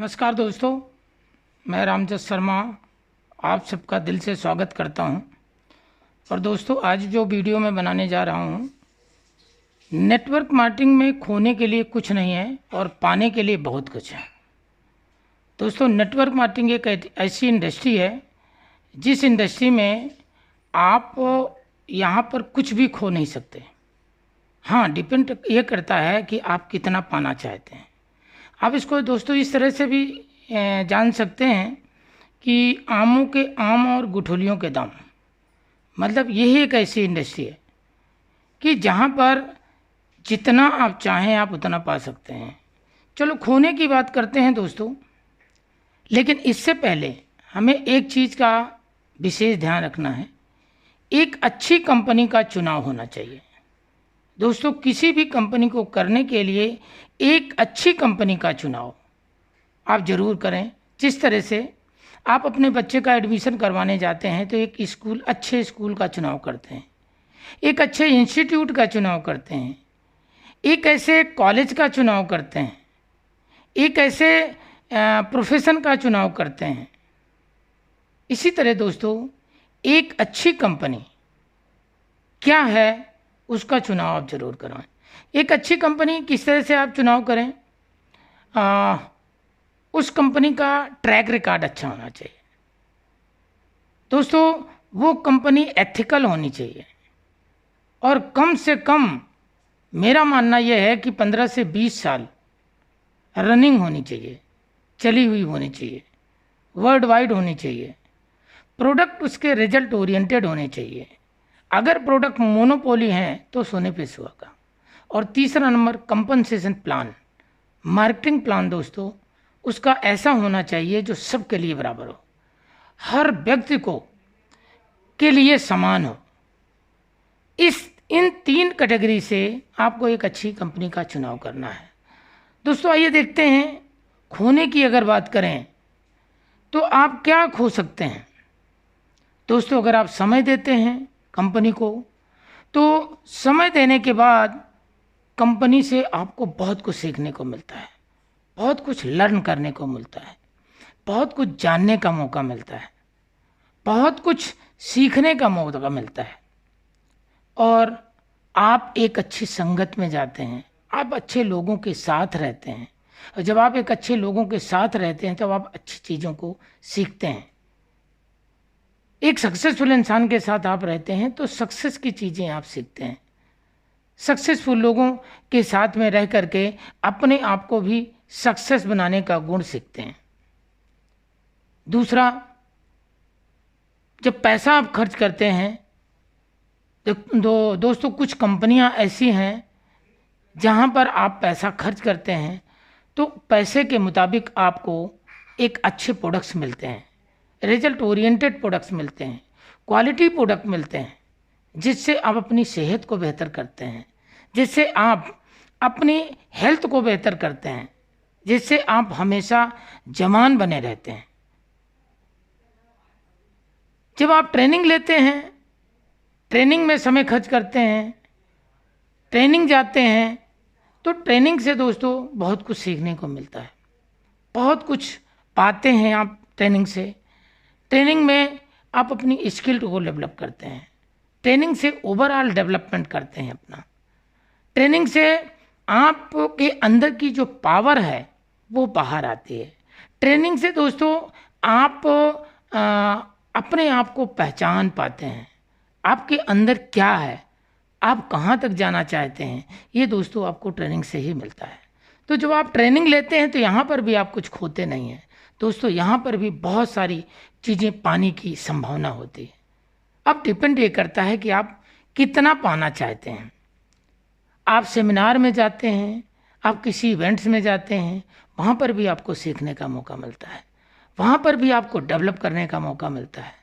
नमस्कार दोस्तों, मैं रामजस शर्मा आप सबका दिल से स्वागत करता हूं। और दोस्तों, आज जो वीडियो मैं बनाने जा रहा हूं, नेटवर्क मार्केटिंग में खोने के लिए कुछ नहीं है और पाने के लिए बहुत कुछ है। दोस्तों, नेटवर्क मार्केटिंग एक ऐसी इंडस्ट्री है जिस इंडस्ट्री में आप यहाँ पर कुछ भी खो नहीं सकते। हाँ, डिपेंड ये करता है कि आप कितना पाना चाहते हैं। आप इसको दोस्तों इस तरह से भी जान सकते हैं कि आमों के आम और गुठलियों के दाम। मतलब यही एक ऐसी इंडस्ट्री है कि जहाँ पर जितना आप चाहें आप उतना पा सकते हैं। चलो खोने की बात करते हैं दोस्तों, लेकिन इससे पहले हमें एक चीज़ का विशेष ध्यान रखना है। एक अच्छी कंपनी का चुनाव होना चाहिए। दोस्तों, किसी भी कंपनी को करने के लिए एक अच्छी कंपनी का चुनाव आप ज़रूर करें। जिस तरह से आप अपने बच्चे का एडमिशन करवाने जाते हैं तो एक अच्छे स्कूल का चुनाव करते हैं, एक अच्छे इंस्टीट्यूट का चुनाव करते हैं, एक ऐसे कॉलेज का चुनाव करते हैं, एक ऐसे प्रोफेशन का चुनाव करते हैं। इसी तरह दोस्तों, एक अच्छी कंपनी क्या है उसका चुनाव आप जरूर करवाएं। एक अच्छी कंपनी किस तरह से आप चुनाव करें? उस कंपनी का ट्रैक रिकॉर्ड अच्छा होना चाहिए। दोस्तों, वो कंपनी एथिकल होनी चाहिए और कम से कम मेरा मानना यह है कि 15 से 20 साल रनिंग होनी चाहिए, चली हुई होनी चाहिए, वर्ल्ड वाइड होनी चाहिए। प्रोडक्ट उसके रिजल्ट ओरिएंटेड होने चाहिए। अगर प्रोडक्ट मोनोपोली हैं तो सोने पे सुहागा। और तीसरा number, compensation plan, marketing plan दोस्तों उसका ऐसा होना चाहिए जो सबके लिए बराबर हो, हर व्यक्ति को के लिए समान हो। इन 3 कैटेगरी से आपको एक अच्छी कंपनी का चुनाव करना है। दोस्तों, आइए देखते हैं खोने की अगर बात करें तो आप क्या खो सकते हैं। दोस्तों, अगर आप समय देते हैं कंपनी को, तो समय देने के बाद कंपनी से आपको बहुत कुछ सीखने को मिलता है, बहुत कुछ लर्न करने को मिलता है, बहुत कुछ जानने का मौका मिलता है, बहुत कुछ सीखने का मौका मिलता है। और आप एक अच्छी संगत में जाते हैं, आप अच्छे लोगों के साथ रहते हैं। और जब आप एक अच्छे लोगों के साथ रहते हैं तब आप अच्छी चीज़ों को सीखते हैं। एक सक्सेसफुल इंसान के साथ आप रहते हैं तो सक्सेस की चीज़ें आप सीखते हैं। सक्सेसफुल लोगों के साथ में रह करके अपने आप को भी सक्सेस बनाने का गुण सीखते हैं। दूसरा, जब पैसा आप खर्च करते हैं तो दोस्तों कुछ कंपनियां ऐसी हैं जहां पर आप पैसा खर्च करते हैं तो पैसे के मुताबिक आपको एक अच्छे प्रोडक्ट्स मिलते हैं, रिजल्ट ओरिएंटेड प्रोडक्ट्स मिलते हैं, क्वालिटी प्रोडक्ट मिलते हैं, जिससे आप अपनी सेहत को बेहतर करते हैं, जिससे आप अपनी हेल्थ को बेहतर करते हैं, जिससे आप हमेशा जवान बने रहते हैं। जब आप ट्रेनिंग लेते हैं, ट्रेनिंग में समय खर्च करते हैं, ट्रेनिंग जाते हैं, तो ट्रेनिंग से दोस्तों बहुत कुछ सीखने को मिलता है, बहुत कुछ पाते हैं आप ट्रेनिंग से। ट्रेनिंग में आप अपनी स्किल को डेवलप करते हैं, ट्रेनिंग से ओवरऑल डेवलपमेंट करते हैं अपना। ट्रेनिंग से आपके अंदर की जो पावर है वो बाहर आती है। ट्रेनिंग से दोस्तों आप अपने आप को पहचान पाते हैं, आपके अंदर क्या है, आप कहाँ तक जाना चाहते हैं, ये दोस्तों आपको ट्रेनिंग से ही मिलता है। तो जब आप ट्रेनिंग लेते हैं तो यहाँ पर भी आप कुछ खोते नहीं हैं दोस्तों, यहाँ पर भी बहुत सारी चीज़ें पाने की संभावना होती है। अब डिपेंड ये करता है कि आप कितना पाना चाहते हैं। आप सेमिनार में जाते हैं, आप किसी इवेंट्स में जाते हैं, वहाँ पर भी आपको सीखने का मौका मिलता है, वहाँ पर भी आपको डेवलप करने का मौका मिलता है,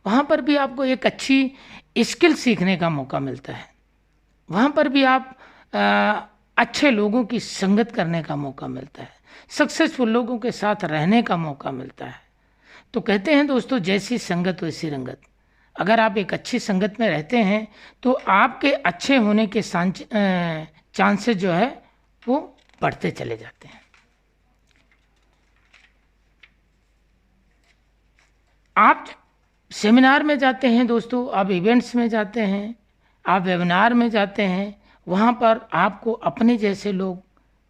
वहाँ पर भी आपको एक अच्छी स्किल सीखने का मौका मिलता है, वहाँ पर भी आप अच्छे लोगों की संगत करने का मौका मिलता है, सक्सेसफुल लोगों के साथ रहने का मौका मिलता है। तो कहते हैं दोस्तों, जैसी संगत वैसी रंगत। अगर आप एक अच्छी संगत में रहते हैं तो आपके अच्छे होने के चांसेस जो है वो बढ़ते चले जाते हैं। आप सेमिनार में जाते हैं दोस्तों, आप इवेंट्स में जाते हैं, आप वेबिनार में जाते हैं, वहाँ पर आपको अपने जैसे लोग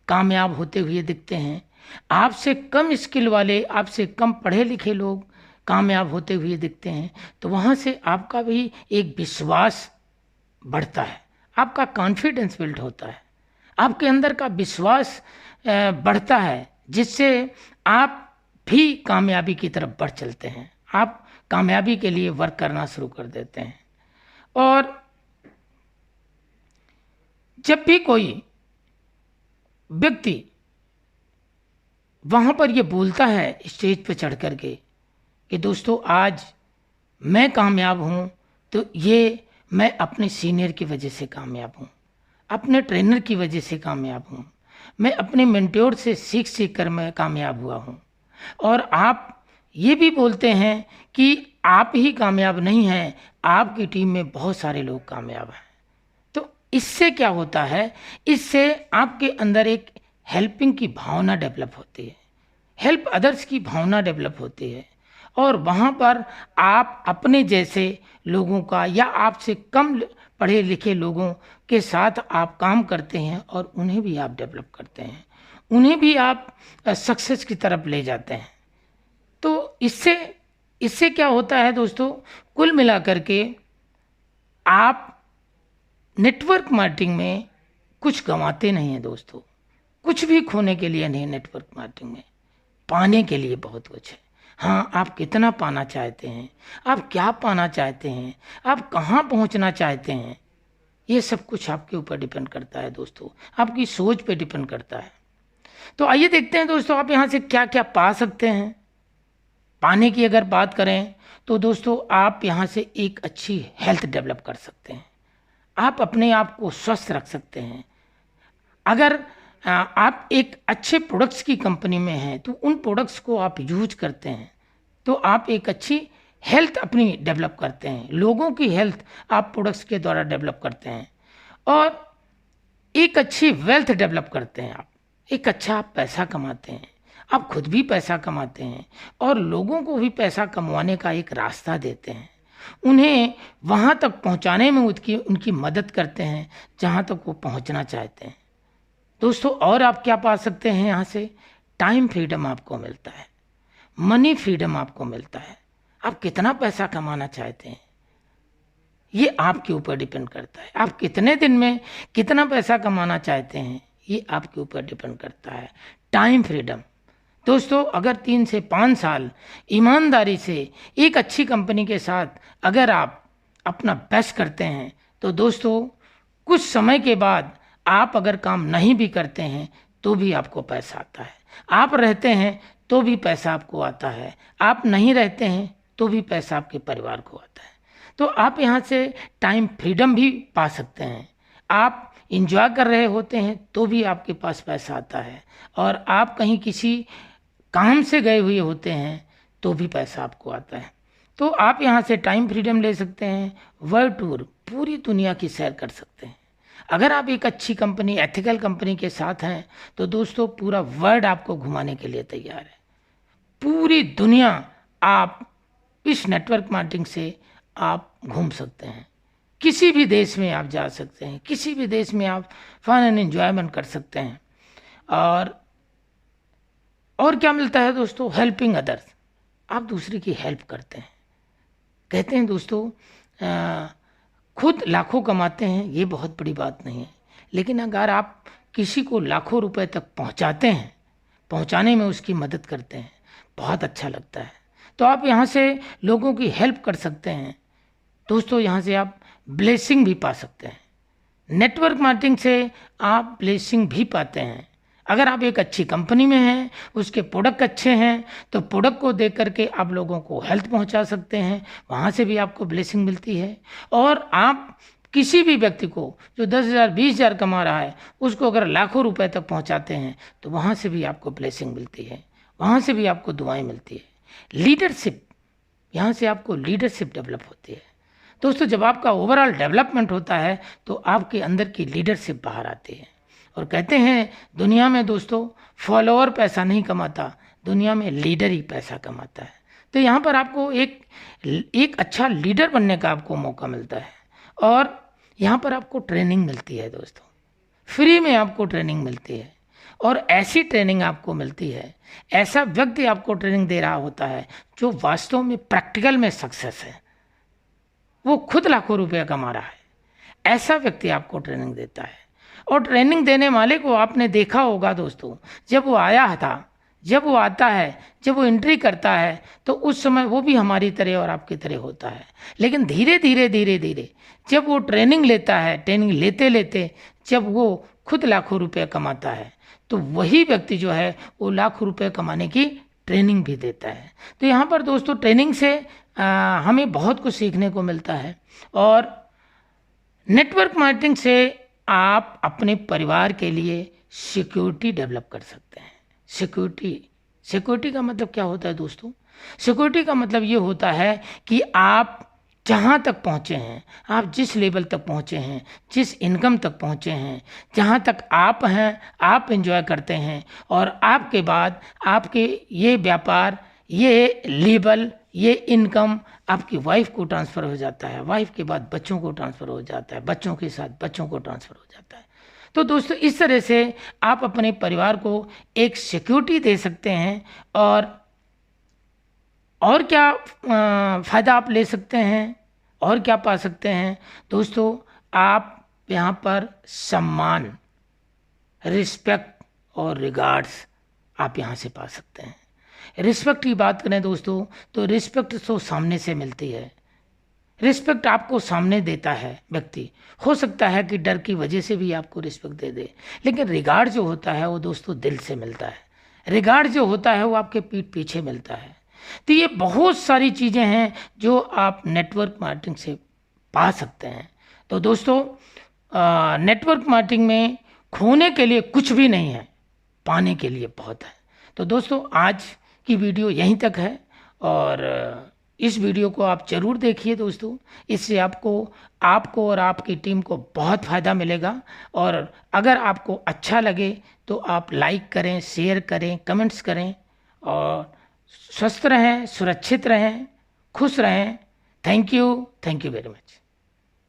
कामयाब होते हुए दिखते हैं। आपसे कम स्किल वाले, आपसे कम पढ़े लिखे लोग कामयाब होते हुए दिखते हैं, तो वहाँ से आपका भी एक विश्वास बढ़ता है, आपका कॉन्फिडेंस बिल्ड होता है, आपके अंदर का विश्वास बढ़ता है, जिससे आप भी कामयाबी की तरफ बढ़ चलते हैं। आप कामयाबी के लिए वर्क करना शुरू कर देते हैं। और जब भी कोई व्यक्ति वहाँ पर ये बोलता है स्टेज पर चढ़ कर के कि दोस्तों आज मैं कामयाब हूँ, तो ये मैं अपने सीनियर की वजह से कामयाब हूँ, अपने ट्रेनर की वजह से कामयाब हूँ, मैं अपने मेंटोर से सीख कर मैं कामयाब हुआ हूँ। और आप ये भी बोलते हैं कि आप ही कामयाब नहीं हैं, आपकी टीम में बहुत सारे लोग कामयाब हैं। तो इससे क्या होता है, इससे आपके अंदर एक हेल्पिंग की भावना डेवलप होती है, हेल्प अदर्स की भावना डेवलप होती है। और वहाँ पर आप अपने जैसे लोगों का या आपसे कम पढ़े लिखे लोगों के साथ आप काम करते हैं और उन्हें भी आप डेवलप करते हैं, उन्हें भी आप सक्सेस की तरफ ले जाते हैं। तो इससे क्या होता है दोस्तों, कुल मिलाकर के आप नेटवर्क मार्केटिंग में कुछ गंवाते नहीं हैं दोस्तों, कुछ भी खोने के लिए नहीं। नेटवर्क मार्केटिंग में पाने के लिए बहुत कुछ है। हाँ, आप कितना पाना चाहते हैं, आप क्या पाना चाहते हैं, आप कहाँ पहुँचना चाहते हैं, ये सब कुछ आपके ऊपर डिपेंड करता है दोस्तों, आपकी सोच पे डिपेंड करता है। तो आइए देखते हैं दोस्तों, आप यहाँ से क्या क्या पा सकते हैं। पाने की अगर बात करें तो दोस्तों, आप यहाँ से एक अच्छी हेल्थ डेवलप कर सकते हैं, आप अपने आप को स्वस्थ रख सकते हैं। अगर आप एक अच्छे प्रोडक्ट्स की कंपनी में हैं, तो उन प्रोडक्ट्स को आप यूज करते हैं, तो आप एक अच्छी हेल्थ अपनी डेवलप करते हैं, लोगों की हेल्थ आप प्रोडक्ट्स के द्वारा डेवलप करते हैं, और एक अच्छी वेल्थ डेवलप करते हैं। आप एक अच्छा आप पैसा कमाते हैं, आप खुद भी पैसा कमाते हैं और लोगों को भी पैसा कमाने का एक रास्ता देते हैं, उन्हें वहाँ तक पहुँचाने में उनकी मदद करते हैं जहाँ तक वो पहुँचना चाहते हैं। दोस्तों, और आप क्या पा सकते हैं यहाँ से, टाइम फ्रीडम आपको मिलता है, मनी फ्रीडम आपको मिलता है। आप कितना पैसा कमाना चाहते हैं, ये आपके ऊपर डिपेंड करता है। आप कितने दिन में कितना पैसा कमाना चाहते हैं, ये आपके ऊपर डिपेंड करता है। टाइम फ्रीडम दोस्तों, अगर 3 से 5 साल ईमानदारी से एक अच्छी कंपनी के साथ अगर आप अपना बेस्ट करते हैं, तो दोस्तों कुछ समय के बाद आप अगर काम नहीं भी करते हैं तो भी आपको पैसा आता है, आप रहते हैं तो भी पैसा आपको आता है, आप नहीं रहते हैं तो भी पैसा आपके परिवार को आता है। तो आप यहाँ से टाइम फ्रीडम भी पा सकते हैं। आप इंजॉय कर रहे होते हैं तो भी आपके पास पैसा आता है, और आप कहीं किसी काम से गए हुए होते हैं तो भी पैसा आपको आता है। तो आप यहाँ से टाइम फ्रीडम ले सकते हैं, वर्ल्ड टूर पूरी दुनिया की सैर कर सकते हैं। अगर आप एक अच्छी कंपनी, एथिकल कंपनी के साथ हैं, तो दोस्तों पूरा वर्ल्ड आपको घुमाने के लिए तैयार है। पूरी दुनिया आप इस नेटवर्क मार्केटिंग से आप घूम सकते हैं, किसी भी देश में आप जा सकते हैं, किसी भी देश में आप फन एंड एंजॉयमेंट कर सकते हैं। और क्या मिलता है दोस्तों, हेल्पिंग अदर्स, आप दूसरे की हेल्प करते हैं। कहते हैं दोस्तों, खुद लाखों कमाते हैं ये बहुत बड़ी बात नहीं है, लेकिन अगर आप किसी को लाखों रुपए तक पहुंचाते हैं, पहुंचाने में उसकी मदद करते हैं, बहुत अच्छा लगता है। तो आप यहाँ से लोगों की हेल्प कर सकते हैं दोस्तों, यहाँ से आप ब्लेसिंग भी पा सकते हैं। नेटवर्क मार्केटिंग से आप ब्लेसिंग भी पाते हैं। अगर आप एक अच्छी कंपनी में हैं, उसके प्रोडक्ट अच्छे हैं, तो प्रोडक्ट को देख करके आप लोगों को हेल्थ पहुंचा सकते हैं, वहाँ से भी आपको ब्लेसिंग मिलती है। और आप किसी भी व्यक्ति को जो 10,000 20,000 कमा रहा है, उसको अगर लाखों रुपए तक पहुंचाते हैं, तो वहाँ से भी आपको ब्लेसिंग मिलती है, वहाँ से भी आपको दुआएं मिलती है। लीडरशिप, यहाँ से आपको लीडरशिप डेवलप होती है। दोस्तों, जब आपका ओवरऑल डेवलपमेंट होता है तो आपके अंदर की लीडरशिप बाहर आती है। और कहते हैं दुनिया में दोस्तों, फॉलोअर पैसा नहीं कमाता, दुनिया में लीडर ही पैसा कमाता है। तो यहाँ पर आपको एक अच्छा लीडर बनने का आपको मौका मिलता है और यहाँ पर आपको ट्रेनिंग मिलती है दोस्तों, फ्री में आपको ट्रेनिंग मिलती है और ऐसी ट्रेनिंग आपको मिलती है, ऐसा व्यक्ति आपको ट्रेनिंग दे रहा होता है जो वास्तव में प्रैक्टिकल में सक्सेस है, वो खुद लाखों रुपया कमा रहा है, ऐसा व्यक्ति आपको ट्रेनिंग देता है। और ट्रेनिंग देने वाले को आपने देखा होगा दोस्तों, जब वो आया था, जब वो आता है, जब वो एंट्री करता है तो उस समय वो भी हमारी तरह और आपकी तरह होता है, लेकिन धीरे धीरे धीरे धीरे जब वो ट्रेनिंग लेता है, ट्रेनिंग लेते लेते जब वो खुद लाखों रुपए कमाता है तो वही व्यक्ति जो है वो लाखों रुपए कमाने की ट्रेनिंग भी देता है। तो यहाँ पर दोस्तों ट्रेनिंग से हमें बहुत कुछ सीखने को मिलता है और नेटवर्क मार्केटिंग से आप अपने परिवार के लिए सिक्योरिटी डेवलप कर सकते हैं। सिक्योरिटी का मतलब क्या होता है दोस्तों? सिक्योरिटी का मतलब ये होता है कि आप जहाँ तक पहुँचे हैं, आप जिस लेवल तक पहुँचे हैं, जिस इनकम तक पहुँचे हैं, जहाँ तक आप हैं, आप एंजॉय करते हैं और आपके बाद आपके ये व्यापार, ये लेवल, ये इनकम आपकी वाइफ को ट्रांसफ़र हो जाता है, वाइफ के बाद बच्चों को ट्रांसफ़र हो जाता है, बच्चों के साथ बच्चों को ट्रांसफ़र हो जाता है। तो दोस्तों इस तरह से आप अपने परिवार को एक सिक्योरिटी दे सकते हैं और क्या फ़ायदा आप ले सकते हैं और क्या पा सकते हैं दोस्तों? आप यहाँ पर सम्मान, रिस्पेक्ट और रिगार्ड्स आप यहाँ से पा सकते हैं। रिस्पेक्ट की बात करें दोस्तों तो रिस्पेक्ट तो सामने से मिलती है, रिस्पेक्ट आपको सामने देता है व्यक्ति, हो सकता है कि डर की वजह से भी आपको रिस्पेक्ट दे दे, लेकिन रिगार्ड जो होता है वो दोस्तों दिल से मिलता है। रिगार्ड जो होता है वो आपके पीठ पीछे मिलता है। तो ये बहुत सारी चीज़ें हैं जो आप नेटवर्क मार्केटिंग से पा सकते हैं। तो दोस्तों नेटवर्क मार्केटिंग में खोने के लिए कुछ भी नहीं है, पाने के लिए बहुत है। तो दोस्तों आज की वीडियो यहीं तक है और इस वीडियो को आप ज़रूर देखिए दोस्तों, इससे आपको और आपकी टीम को बहुत फ़ायदा मिलेगा। और अगर आपको अच्छा लगे तो आप लाइक करें, शेयर करें, कमेंट्स करें और स्वस्थ रहें, सुरक्षित रहें, खुश रहें। Thank you very much.